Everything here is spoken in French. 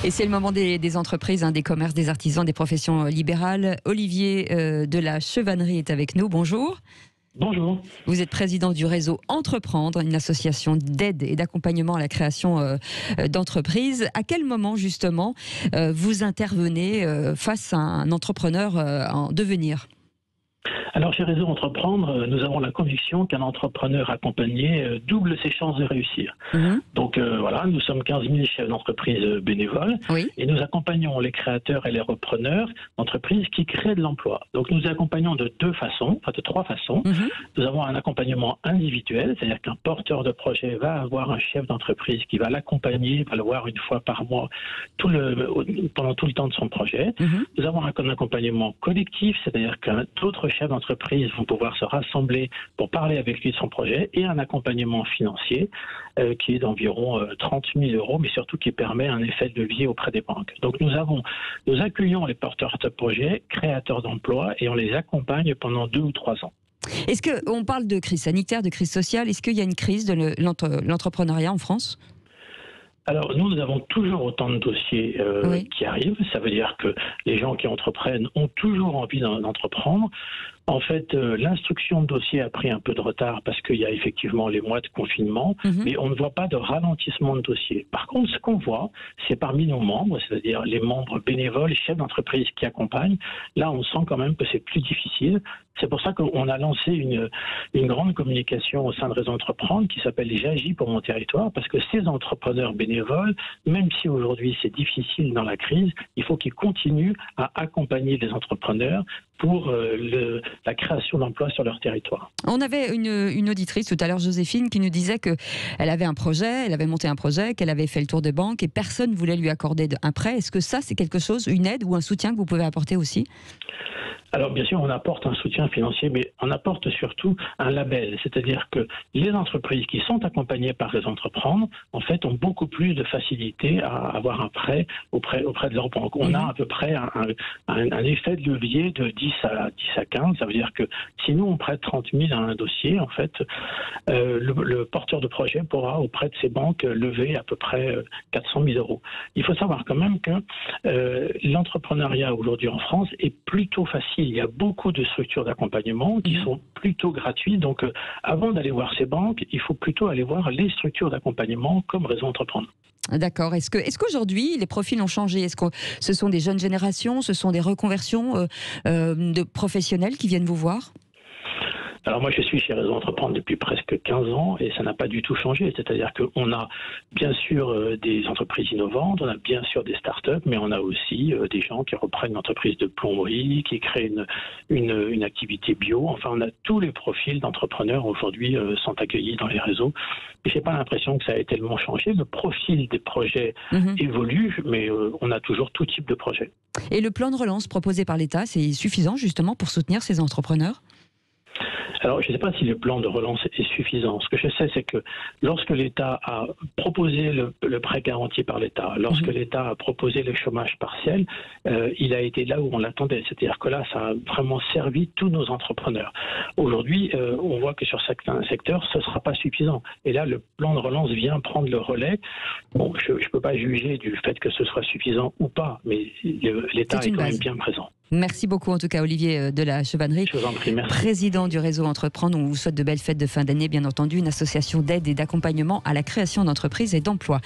Et c'est le moment des entreprises, des commerces, des artisans, des professions libérales. Olivier de la Chevannerie est avec nous. Bonjour. Bonjour. Vous êtes président du réseau Entreprendre, une association d'aide et d'accompagnement à la création d'entreprises. À quel moment justement vous intervenez face à un entrepreneur en devenir ? Alors chez Réseau Entreprendre, nous avons la conviction qu'un entrepreneur accompagné double ses chances de réussir. Donc voilà, nous sommes 15 000 chefs d'entreprise bénévoles et nous accompagnons les créateurs et les repreneurs d'entreprises qui créent de l'emploi. Donc nous accompagnons de trois façons. Nous avons un accompagnement individuel, c'est-à-dire qu'un porteur de projet va avoir un chef d'entreprise qui va l'accompagner, va le voir une fois par mois pendant tout le temps de son projet. Nous avons un accompagnement collectif, c'est-à-dire que d'autres chefs d'entreprise vont pouvoir se rassembler pour parler avec lui de son projet, et un accompagnement financier qui est d'environ 30 000 euros, mais surtout qui permet un effet de levier auprès des banques. Donc nous accueillons les porteurs de projets, créateurs d'emplois, et on les accompagne pendant 2 ou 3 ans. Est-ce qu'on parle de crise sanitaire, de crise sociale? Est-ce qu'il y a une crise de l'entrepreneuriat en France ? Alors nous avons toujours autant de dossiers qui arrivent. Ça veut dire que les gens qui entreprennent ont toujours envie d'entreprendre. En fait, l'instruction de dossier a pris un peu de retard parce qu'il y a effectivement les mois de confinement, mais on ne voit pas de ralentissement de dossier. Par contre, ce qu'on voit, c'est parmi nos membres, c'est-à-dire les membres bénévoles, les chefs d'entreprise qui accompagnent, là on sent quand même que c'est plus difficile. C'est pour ça qu'on a lancé une grande communication au sein de Réseau Entreprendre qui s'appelle « J'agis pour mon territoire », parce que ces entrepreneurs bénévoles, même si aujourd'hui c'est difficile dans la crise, il faut qu'ils continuent à accompagner les entrepreneurs pour la création d'emplois sur leur territoire. On avait une auditrice tout à l'heure, Joséphine, qui nous disait qu'elle avait un projet, elle avait monté un projet, qu'elle avait fait le tour des banques et personne ne voulait lui accorder un prêt. Est-ce que ça, c'est quelque chose, une aide ou un soutien que vous pouvez apporter aussi ? Alors bien sûr, on apporte un soutien financier, mais on apporte surtout un label. C'est-à-dire que les entreprises qui sont accompagnées par les Entreprendre, en fait, ont beaucoup plus de facilité à avoir un prêt auprès de leur banque. On a à peu près un effet de levier de 10 à 15. Ça veut dire que si nous, on prête 30 000 à un dossier, en fait, le porteur de projet pourra, auprès de ses banques, lever à peu près 400 000 euros. Il faut savoir quand même que l'entrepreneuriat aujourd'hui en France est plutôt facile. Il y a beaucoup de structures d'accompagnement qui sont plutôt gratuites. Donc, avant d'aller voir ces banques, il faut plutôt aller voir les structures d'accompagnement comme Réseau Entreprendre. D'accord. Est-ce qu'aujourd'hui, les profils ont changé ? Est-ce que ce sont des jeunes générations, ce sont des reconversions de professionnels qui viennent vous voir ? Alors moi, je suis chez Réseau Entreprendre depuis presque 15 ans et ça n'a pas du tout changé. C'est-à-dire qu'on a bien sûr des entreprises innovantes, on a bien sûr des startups, mais on a aussi des gens qui reprennent une entreprise de plomberie, qui créent une activité bio. Enfin, on a tous les profils d'entrepreneurs aujourd'hui sont accueillis dans les réseaux. Et je n'ai pas l'impression que ça ait tellement changé. Le profil des projets évolue, mais on a toujours tout type de projet. Et le plan de relance proposé par l'État, c'est suffisant justement pour soutenir ces entrepreneurs ? Alors, je ne sais pas si le plan de relance est suffisant. Ce que je sais, c'est que lorsque l'État a proposé le prêt garanti par l'État, lorsque l'État a proposé le chômage partiel, il a été là où on l'attendait. C'est-à-dire que là, ça a vraiment servi tous nos entrepreneurs. Aujourd'hui, on voit que sur certains secteurs, ce ne sera pas suffisant. Et là, le plan de relance vient prendre le relais. Bon, je ne peux pas juger du fait que ce soit suffisant ou pas, mais l'État est quand même bien présent. Merci beaucoup en tout cas Olivier de la Chevannerie, je vous en prie, merci. Président du réseau Entreprendre. On vous souhaite de belles fêtes de fin d'année, bien entendu, une association d'aide et d'accompagnement à la création d'entreprises et d'emplois.